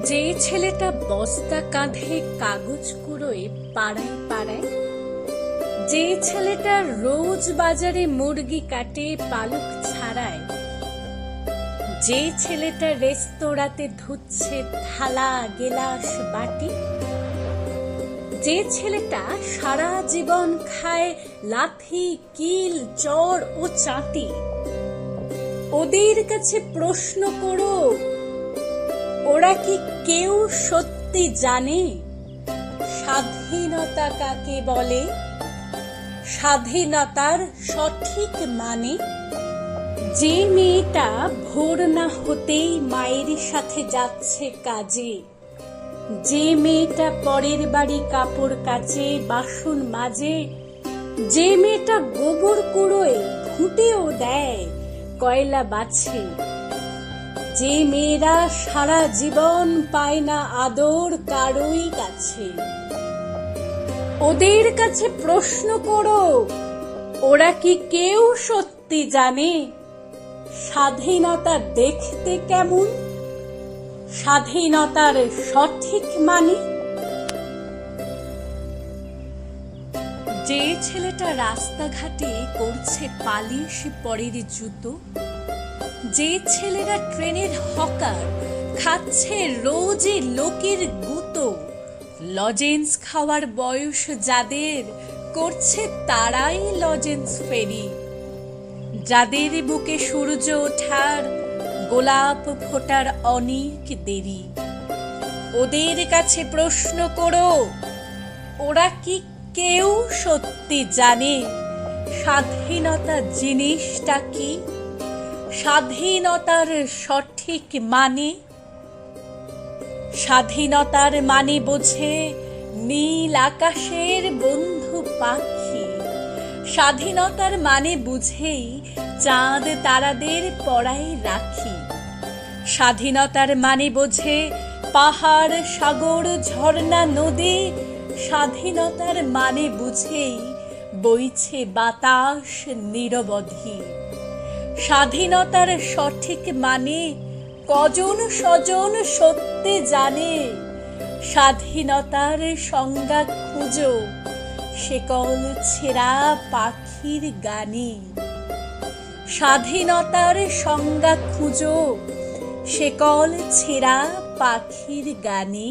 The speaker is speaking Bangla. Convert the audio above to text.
যে ছেলেটা বস্তা কাঁধে কাগজ কুড়োয় পাড়ায় পাড়ায়, যে ছেলেটা রোজ বাজারে মুরগি কাটে পালক ছাড়ায়, যে ছেলেটা রেস্তোরাঁতে ধুচ্ছে থালা গেলাস বাটি, যে ছেলেটা সারা জীবন খায় লাথি কিল চর ও চাটি, ওদের কাছে প্রশ্ন করো, ওরা কি কেউ সত্যি জানে স্বাধীনতা কাকে বলে? স্বাধীনতার সঠিক মানে? যে মেয়েটা ভোর না হতেই মায়ের সাথে যাচ্ছে কাজে, যে মেয়েটা পরের বাড়ি কাপড় কাচে বাসন মাজে, যে মেয়েটা গোবর কুড়োয় ঘুঁটেও দেয় কয়লা বাছে, যে মেয়েরা সারা জীবন পায় না আদর কারোই কাছে, ওদের কাছে প্রশ্ন করো, ওরা কি কেউ সত্যি জানে স্বাধীনতা দেখতে কেমন? স্বাধীনতার সঠিক মানে? যে ছেলেটা রাস্তাঘাটে করছে পালিশ পরের জুতো, যে ছেলেরা ট্রেনের হকার খাচ্ছে রোজে লোকের গুঁতো, লজেন্স খাওয়ার বয়স যাদের করছে তারাই লজেন্স ফেরি, যাদের বুকে সূর্য ওঠার গোলাপ ফোটার অনেক দেরি, ওদের কাছে প্রশ্ন করো, ওরা কি কেউ সত্যি জানে স্বাধীনতা জিনিসটা কি? স্বাধীনতার সঠিক মানে? স্বাধীনতার মানে বোঝে নীল আকাশের বন্ধু পাখি, স্বাধীনতার মানে বুঝেই চাঁদ তারাদের পরায় রাখি, স্বাধীনতার মানে বোঝে পাহাড় সাগর ঝর্ণা নদী, স্বাধীনতার মানে বুঝেই বইছে বাতাস নিরবধি। স্বাধীনতার সঠিক মানে কজন স্বজন সত্যি জানে, স্বাধীনতার সংজ্ঞা খুঁজো শেকল ছেঁড়া পাখির গানে, স্বাধীনতার সংজ্ঞা খুঁজো শেকল ছেঁড়া পাখির গানে।